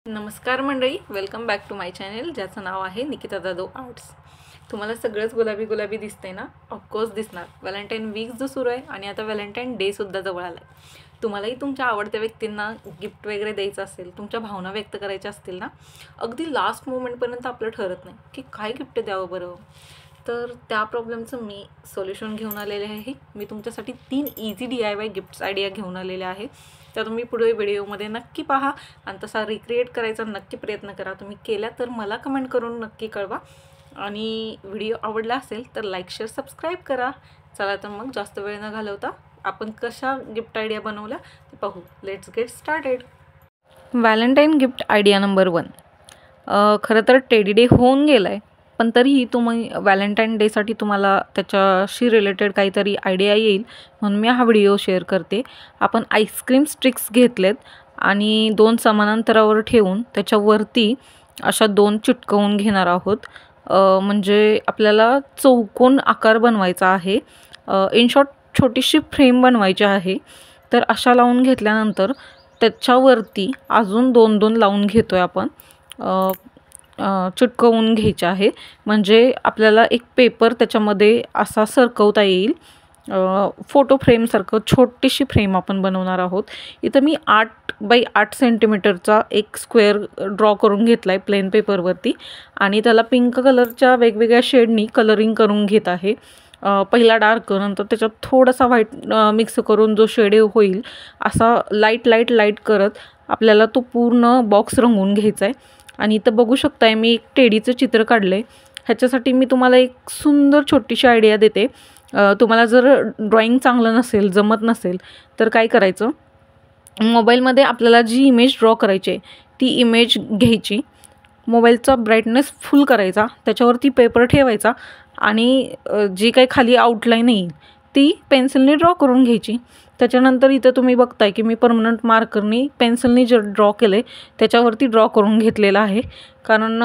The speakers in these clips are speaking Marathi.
नमस्कार मंडळी, welcome back to my channel ज्याचं नाव आहे निकिता जाधव आर्ट्स. तुम्हाला सगळंच गुलाबी गुलाबी दिसते ना? ऑफकोर्स दिसणार. व्हॅलेंटाईन वीक जो सुरू आहे आणि आता व्हॅलेंटाईन डेसुद्धा जवळ आला आहे. तुम्हालाही तुमच्या आवडत्या व्यक्तींना गिफ्ट वगैरे द्यायचं असेल, तुमच्या भावना व्यक्त करायच्या असतील ना, अगदी लास्ट मोमेंटपर्यंत आपलं ठरत नाही की काय गिफ्ट द्यावं बरं. तर त्या प्रॉब्लेमचं मी सोल्युशन घेऊन आलेले आहे. मी तुमच्यासाठी 3 इझी DIY गिफ्ट्स आयडिया घेऊन आलेले आहे. त्या तुम्ही पुढे व्हिडिओमध्ये नक्की पहा आणि तसा रिक्रिएट करायचा नक्की प्रयत्न करा. तुम्ही केल्या तर मला कमेंट करून नक्की कळवा आणि व्हिडिओ आवडला असेल तर लाईक, शेअर, सबस्क्राईब करा. चला तर मग जास्त वेळ न घालवता आपण कशा गिफ्ट आयडिया बनवल्या ते पाहू. Let's get started. Valentine gift idea number 1. खरं तर टेडी डे होऊन गेला आहे, पण तरीही तुम्ही व्हॅलेंटाईन डेसाठी तुम्हाला त्याच्याशी रिलेटेड काहीतरी आयडिया येईल म्हणून मी हा व्हिडिओ शेअर करते. आपण आईस्क्रीम स्टिक्स घेतलेत आणि 2 समानांतरावर ठेवून त्याच्यावरती अशा 2 चिटकवून घेणार आहोत. म्हणजे आपल्याला चौकोन आकार बनवायचा आहे. इन शॉर्ट छोटीशी फ्रेम बनवायची आहे. तर अशा लावून घेतल्यानंतर त्याच्यावरती अजून 2-2 लावून घेतो आहे आपण. चिटकवून घ्यायचे आहे म्हणजे आपल्याला एक पेपर त्याच्यामध्ये असा सरकवता येईल. फोटो फ्रेमसारखं छोटीशी फ्रेम आपण बनवणार आहोत. इथं मी 8 बाय 8 सेंटीमीटरचा एक स्क्वेअर ड्रॉ करून घेतला आहे प्लेन पेपरवरती आणि त्याला पिंक कलरच्या वेगवेगळ्या शेडनी कलरिंग करून घेत आहे. पहिला डार्क, नंतर त्याच्यात थोडासा व्हाईट मिक्स करून जो शेड होईल असा लाईट करत आपल्याला तो पूर्ण बॉक्स रंगवून घ्यायचा आहे. आणि इथं बघू शकताय मी एक टेडीचं चित्र काढलं आहे. ह्याच्यासाठी मी तुम्हाला एक सुंदर छोटीशी आयडिया देते. तुम्हाला जर ड्रॉइंग चांगलं नसेल, जमत नसेल तर काय करायचं, मोबाईलमध्ये आपल्याला जी इमेज ड्रॉ करायची आहे ती इमेज घ्यायची, मोबाईलचा ब्राईटनेस फुल करायचा, त्याच्यावरती पेपर ठेवायचा आणि जी काही खाली आउटलाईन येईल ती पेन्सिलने ड्रॉ करून घ्यायची. त्याच्यानंतर इथं तुम्ही बघताय की मी परमनंट मार्करनी पेन्सिलनी जे ड्रॉ केलं आहे त्याच्यावरती ड्रॉ करून घेतलेलं आहे. कारण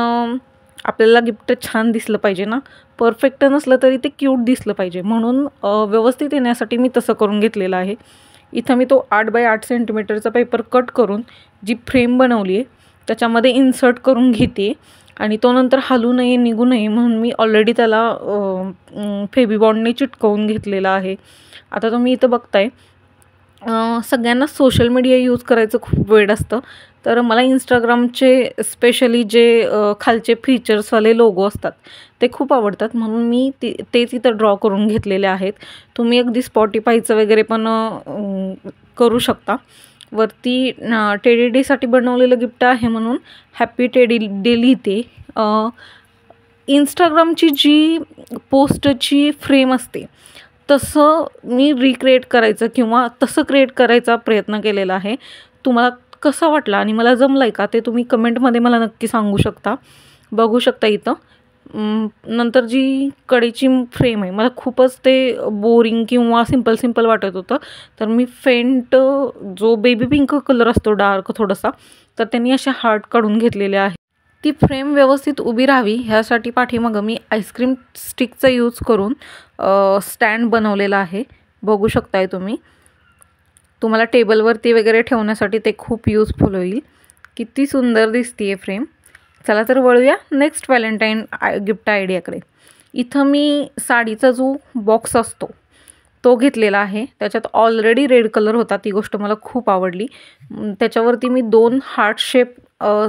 आपल्याला गिफ्ट छान दिसलं पाहिजे ना, परफेक्ट नसलं तरी ते क्यूट दिसलं पाहिजे म्हणून व्यवस्थित येण्यासाठी मी तसं करून घेतलेलं आहे. इथं मी तो 8 बाय 8 सेंटीमीटरचा पेपर कट करून जी फ्रेम बनवली आहे त्याच्यामध्ये इन्सर्ट करून घेते आणि तो नंतर हलू नये, निघू नये म्हणून मी ऑलरेडी त्याला फेविबॉन्डने चिटकवून घेतलेला आहे. आता तुम्ही इथं बघताय सगळ्यांना सोशल मीडिया यूज करायचं खूप वेळ असतं. तर मला इंस्टाग्रामचे स्पेशली जे खालचे फीचर्सवाले लोगो असतात ते खूप आवडतात म्हणून मी तेच इथं ड्रॉ करून घेतलेले आहेत. तुम्ही अगदी स्पॉटिफायचं वगैरे पण करू शकता. वरती टेडी डेसाठी बनवलेलं गिफ्ट आहे म्हणून हॅपी टेडी डे लिहिते. इंस्टाग्रामची जी पोस्टची फ्रेम असते तसं मी रिक्रिएट करायचं किंवा तसं क्रिएट करायचा प्रयत्न केलेला आहे. तुम्हाला कसा वाटला आणि मला जमलं आहे का ते तुम्ही कमेंटमध्ये मला नक्की सांगू शकता. बघू शकता इथं नंतर जी कडेची फ्रेम आहे मला खूपच ते बोरिंग किंवा सिंपल वाटत होतं. तर मी फेंट जो बेबी पिंक कलर असतो डार्क थोडासा, तर त्यांनी असे हार्ट काढून घेतलेले आहे. ती फ्रेम व्यवस्थित उभी राहावी ह्यासाठी पाठीमागं मी आईस्क्रीम स्टिकचा यूज करून स्टँड बनवलेला आहे. बघू शकताय तुम्ही. तुम्हाला टेबलवरती वगैरे ठेवण्यासाठी ते खूप यूजफुल होईल. किती सुंदर दिसते फ्रेम. चला तर वळूया नेक्स्ट व्हॅलेंटाईन गिफ्ट आयडियाकडे. इथं मी साडीचा जो बॉक्स असतो तो घेतलेला आहे. त्याच्यात ऑलरेडी रेड कलर होता, ती गोष्ट मला खूप आवडली. त्याच्यावरती मी 2 हार्ट शेप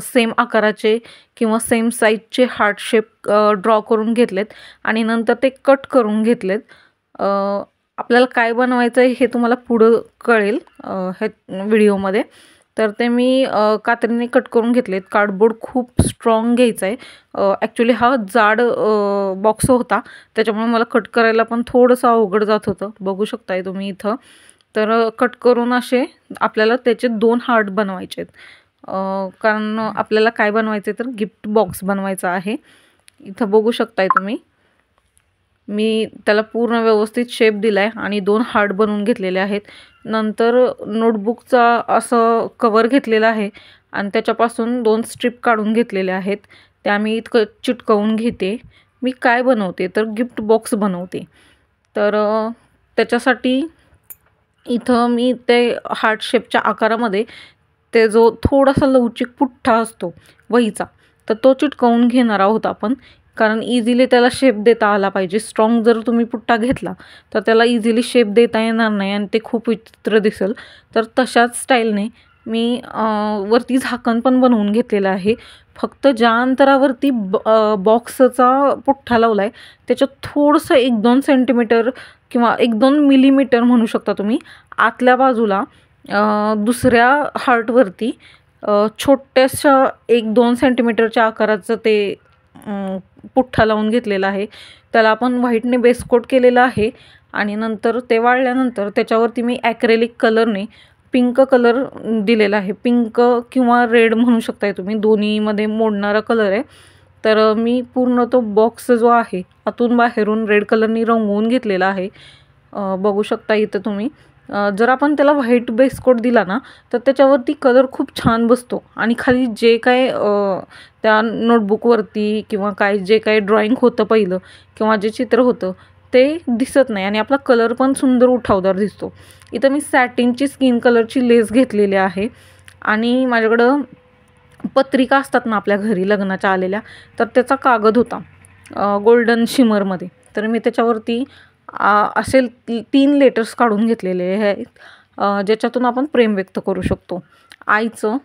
सेम आकाराचे किंवा सेम साईजचे हार्ट शेप ड्रॉ करून घेतलेत आणि नंतर ते कट करून घेतलेत. आपल्याला काय बनवायचं आहे हे तुम्हाला पुढं कळेल ह्या व्हिडिओमध्ये. तर ते मी कात्रीने कट करून घेतलेत. कार्डबोर्ड खूप स्ट्रॉंग घ्यायचा आहे. ॲक्च्युली हा जाड बॉक्स होता त्याच्यामुळे मला कट करायला पण थोडंसं अवघड जात होतं. बघू शकताय तुम्ही इथं. तर कट करून असे आपल्याला त्याचे 2 हार्ट बनवायचे आहेत. कारण आपल्याला काय बनवायचं आहे तर गिफ्ट बॉक्स बनवायचा आहे. इथं बघू शकताय तुम्ही मी त्याला पूर्ण व्यवस्थित शेप दिला आहे आणि 2 हार्ट बनवून घेतलेले आहेत. नंतर नोटबुकचा असं कवर घेतलेला आहे आणि त्याच्यापासून 2 स्ट्रिप काढून घेतलेल्या आहेत. त्या मी इतकं चिटकवून घेते. मी काय बनवते तर गिफ्ट बॉक्स बनवते. तर त्याच्यासाठी इथं मी ते हार्ट शेपच्या आकारामध्ये ते जो थोडासा लवचिक पुठ्ठा असतो वहीचा, तर तो चिटकवून घेणार आहोत आपण, कारण इझिली त्याला शेप देता आला पाहिजे. स्ट्रॉंग जर तुम्ही पुठ्ठा घेतला तर त्याला इझिली शेप देता येणार नाही आणि ते खूप विचित्र दिसेल. तर तशाच स्टाईलने मी वरती झाकण पण बनवून घेतलेलं आहे. फक्त ज्या अंतरावरती बॉक्सचा पुठ्ठा लावला आहे त्याच्यात थोडंसं 1-2 सेंटीमीटर किंवा 1-2 मिलीमीटर म्हणू शकता तुम्ही आतल्या बाजूला दुसऱ्या हार्टवरती छोट्याशा 1-2 सेंटीमीटरच्या आकाराचं ते पुठ्ठा लावून घेतलेला आहे. त्याला आपण व्हाईटने बेस कोट केलेला आहे आणि नंतर ते वाळल्यानंतर त्याच्यावरती मी ॲक्रेलिक कलरने पिंक कलर दिलेला आहे. पिंक किंवा रेड म्हणू शकताय तुम्ही, दोन्हीमध्ये मोडणारा कलर आहे. तर मी पूर्ण तो बॉक्स जो आहे आतून बाहेरून रेड कलरनी रंगवून घेतलेला आहे. बघू शकता इथं तुम्ही. जर आपण त्याला व्हाईट बेस कोट दिला ना तर त्याच्यावरती कलर खूप छान बसतो आणि खाली जे काय त्या नोटबुकवरती किंवा काय जे काय ड्रॉइंग होतं पहिलं किंवा जे चित्र होतं ते दिसत नाही आणि आपला कलर पण सुंदर उठावदार दिसतो. इथं मी सॅटिनची स्किन कलरची लेस घेतलेली आहे आणि माझ्याकडं पत्रिका असतात ना आपल्या घरी लग्नाच्या आलेल्या, तर त्याचा कागद होता गोल्डन शिमरमध्ये. तर मी त्याच्यावरती असे 3 लेटर्स काढून घेतलेले आहेत ज्याच्यातून आपण प्रेम व्यक्त करू शकतो. आईचं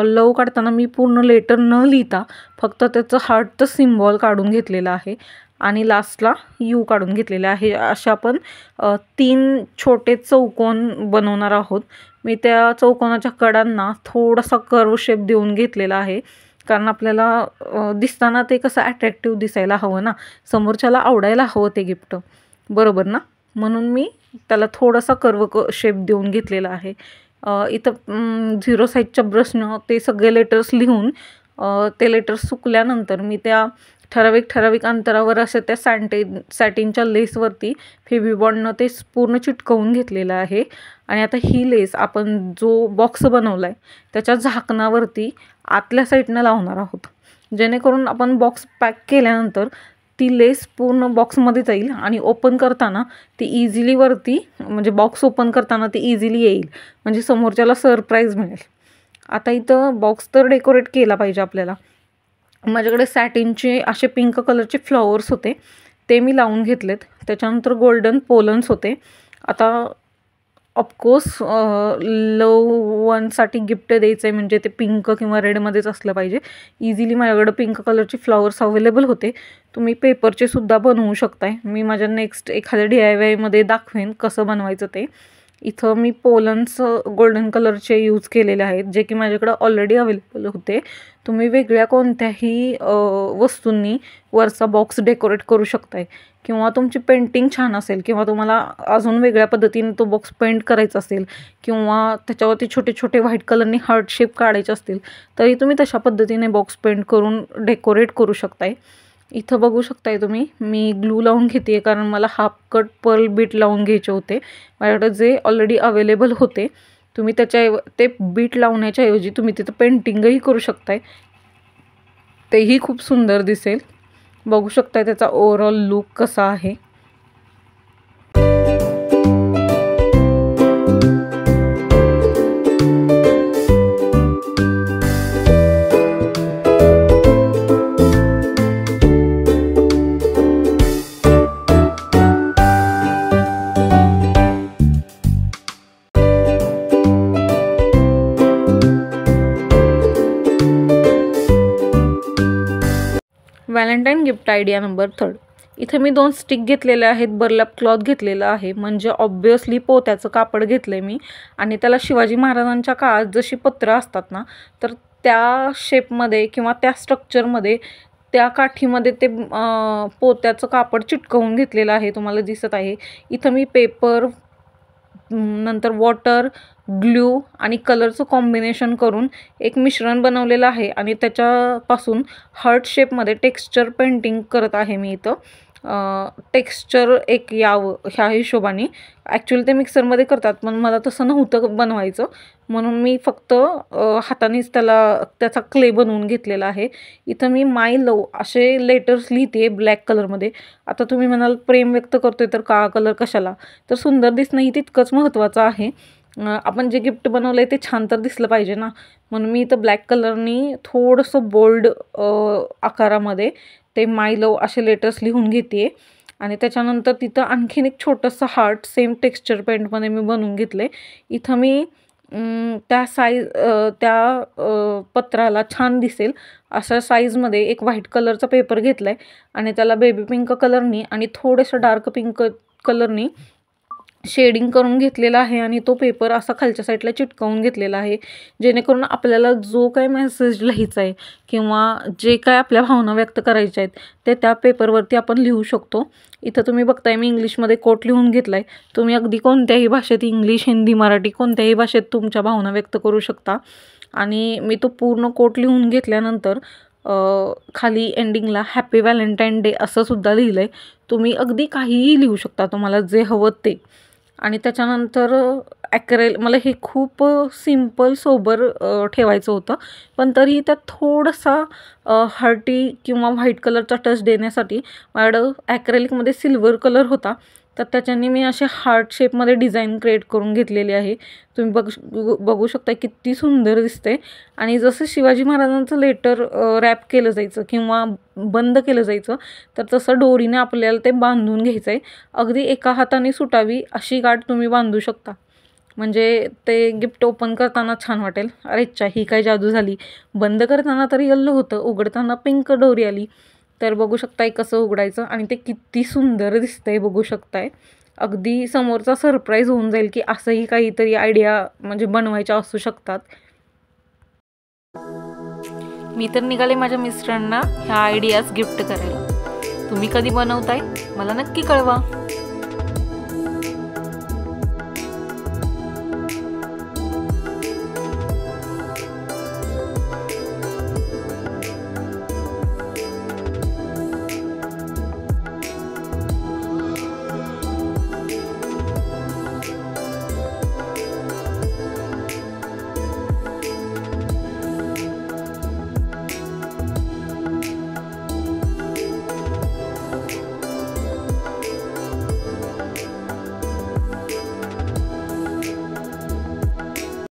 लव काढताना मी पूर्ण लेटर न लिहिता फक्त त्याचं हार्टचं सिम्बॉल काढून घेतलेलं आहे आणि लास्टला यू काढून घेतलेले आहे. अशा आपण 3 छोटे चौकोन बनवणार आहोत. मी त्या चौकोनाच्या कडांना थोडासा कर्व शेप देऊन घेतलेला आहे, कारण आपल्याला दिसताना ते कसं अट्रॅक्टिव्ह दिसायला हवं ना, समोरच्याला आवडायला हवं ते गिफ्ट, बरोबर ना. म्हणून मी त्याला थोडासा कर्व शेप देऊन घेतलेला आहे. इथं 0 साईजच्या ब्रशनं ते सगळे लेटर्स लिहून ते लेटर्स सुकल्यानंतर मी त्या ठराविक अंतरावर असं त्या सॅटिनच्या लेसवरती फेविबॉन्डनं ते पूर्ण चिटकवून घेतलेलं आहे. आणि आता ही लेस आपण जो बॉक्स बनवला आहे त्याच्या झाकणावरती आतल्या साईडनं लावणार आहोत, जेणेकरून आपण बॉक्स पॅक केल्यानंतर ती लेस पूर्ण बॉक्समध्ये जाईल आणि ओपन करताना ती इझिली वरती, म्हणजे बॉक्स ओपन करताना ती इझिली येईल, म्हणजे समोरच्याला सरप्राईज मिळेल. आता इथं बॉक्स तर डेकोरेट केला पाहिजे आपल्याला. माझ्याकडे सॅटिनचे असे पिंक कलरचे फ्लॉवर्स होते, ते मी लावून घेतलेत. त्याच्यानंतर गोल्डन पोलन्स होते. आता ऑफकोर्स लव वनसाठी गिफ्ट द्यायचं आहे म्हणजे ते पिंक किंवा रेडमध्येच असलं पाहिजे. इझिली माझ्याकडं पिंक कलरचे फ्लॉवर्स अवेलेबल होते. तुम्ही पेपरचे सुद्धा बनवू शकताय. मी माझ्या नेक्स्ट एखाद्या DIYमध्ये दाखवेन कसं बनवायचं ते. इथं मी पोलन्स गोल्डन कलरचे यूज केलेले आहेत, जे की माझ्याकडं ऑलरेडी अवेलेबल होते. तुम्ही वेगळ्या कोणत्याही वस्तूंनी वरचा बॉक्स डेकोरेट करू शकताय, किंवा तुमची पेंटिंग छान असेल किंवा तुम्हाला अजून वेगळ्या पद्धतीने तो बॉक्स पेंट करायचा असेल किंवा त्याच्यावरती छोटे छोटे व्हाईट कलरने हार्ट शेप काढायचे असतील तरी तुम्ही तशा पद्धतीने बॉक्स पेंट करून डेकोरेट करू शकताय. इथं बघू शकताय तुम्ही, मी ग्लू लावून घेते कारण मला हाफ कट पर्ल बीट लावून घ्यायचे होते. माझ्याकडे जे ऑलरेडी अवेलेबल होते. तुम्ही ते बीट लावण्याच्या ऐवजी तुम्ही तिथं पेंटिंगही करू शकताय, तेही खूप सुंदर दिसेल. बघू शकताय त्याचा ओव्हरऑल लुक कसा आहे. Valentine gift idea number 3. इथे मी 2 स्टिक घेतलेले आहेत, बर्लॅप क्लॉथ घेतलेलं आहे, म्हणजे ऑब्वियसली पोत्याचं कापड घेतलं आहे मी आणि त्याला शिवाजी महाराजांच्या काळात जशी पत्रं असतात ना, तर त्या शेपमध्ये किंवा त्या स्ट्रक्चरमध्ये त्या काठीमध्ये ते पोत्याचं कापड चिटकवून घेतलेलं आहे, तुम्हाला दिसत आहे. इथं मी पेपर, नंतर वॉटर, ग्लू आणि कलरचं कॉम्बिनेशन करून एक मिश्रण बनवलेलं आहे आणि त्याच्यापासून हार्ट शेपमध्ये टेक्स्चर पेंटिंग करत आहे मी इथं. टेक्स्चर एक यावं ह्या हिशोबाने. ॲक्च्युअली ते मिक्सरमध्ये करतात, पण मला तसं नव्हतं बनवायचं, म्हणून मी फक्त हातानेच त्याचा क्ले बनवून घेतलेला आहे. इथं मी माय लव असे लेटर्स लिहिते ब्लॅक कलरमध्ये. आता तुम्ही म्हणाल प्रेम व्यक्त करतोय तर काळा कलर कशाला, तर सुंदर दिसणं ही तितकंच महत्त्वाचं आहे. आपण जे गिफ्ट बनवलं आहे ते छान तर दिसलं पाहिजे ना, म्हणून मी इथं ब्लॅक कलरनी थोडंसं बोल्ड आकारामध्ये ते माय लव असे लेटर्स लिहून घेते आणि त्याच्यानंतर तिथं आणखीन एक छोटंसं हार्ट सेम टेक्स्चर पेंटमध्ये मी बनवून घेतलं आहे. इथं मी त्या पत्राला छान दिसेल अशा साईजमध्ये एक व्हाईट कलरचा पेपर घेतला आहे आणि त्याला बेबी पिंक कलरनी आणि थोडंसं डार्क पिंक कलरनी शेडिंग करून घेतलेला आहे आणि तो पेपर असा खालच्या साईडला चिटकवून घेतलेला आहे, जेणेकरून आपल्याला जो काही मेसेज लिहायचा आहे किंवा जे काय आपल्या भावना व्यक्त करायच्या आहेत ते त्या पेपरवरती आपण लिहू शकतो. इथं तुम्ही बघताय मी इंग्लिशमध्ये कोट लिहून घेतला आहे. तुम्ही अगदी कोणत्याही भाषेत इंग्लिश, हिंदी, मराठी कोणत्याही भाषेत तुमच्या भावना व्यक्त करू शकता. आणि मी तो पूर्ण कोट लिहून घेतल्यानंतर खाली एंडिंगला हॅपी व्हॅलेंटाईन डे असं सुद्धा लिहिलं आहे. तुम्ही अगदी काहीही लिहू शकता तुम्हाला जे हवं ते. आणि त्याच्यानंतर मला हे खूप सिम्पल सोबर ठेवायचं होतं, पण तरी त्यात थोडासा हार्टी किंवा व्हाईट कलरचा टच देण्यासाठी माझ्याकडं ॲक्रेलिकमध्ये सिल्वर कलर होता, तर त्याच्याने मी असे हार्ट शेपमध्ये डिझाईन क्रिएट करून घेतलेली आहे. तुम्ही बघू शकता किती सुंदर दिसते. आणि जसं शिवाजी महाराजांचं लेटर रॅप केलं जायचं किंवा बंद केलं जायचं, तर तसं दोरीने आपल्याला ते बांधून घ्यायचं आहे. अगदी एका हाताने सुटावी अशी गाठ तुम्ही बांधू शकता, म्हणजे ते गिफ्ट ओपन करताना छान वाटेल. अरे च्या ही काय जादू झाली. बंद करताना तरी येल्लो होतं, उघडताना पिंक दोरी आली. तर बघू शकताय कसं उघडायचं आणि ते किती सुंदर दिसतंय बघू शकताय. अगदी समोरचा सरप्राईज होऊन जाईल की असंही काहीतरी आयडिया म्हणजे बनवायच्या असू शकतात. मी तर निघाले माझ्या मिस्टरांना ह्या आयडियाज गिफ्ट करायला. तुम्ही कधी बनवताय मला नक्की कळवा.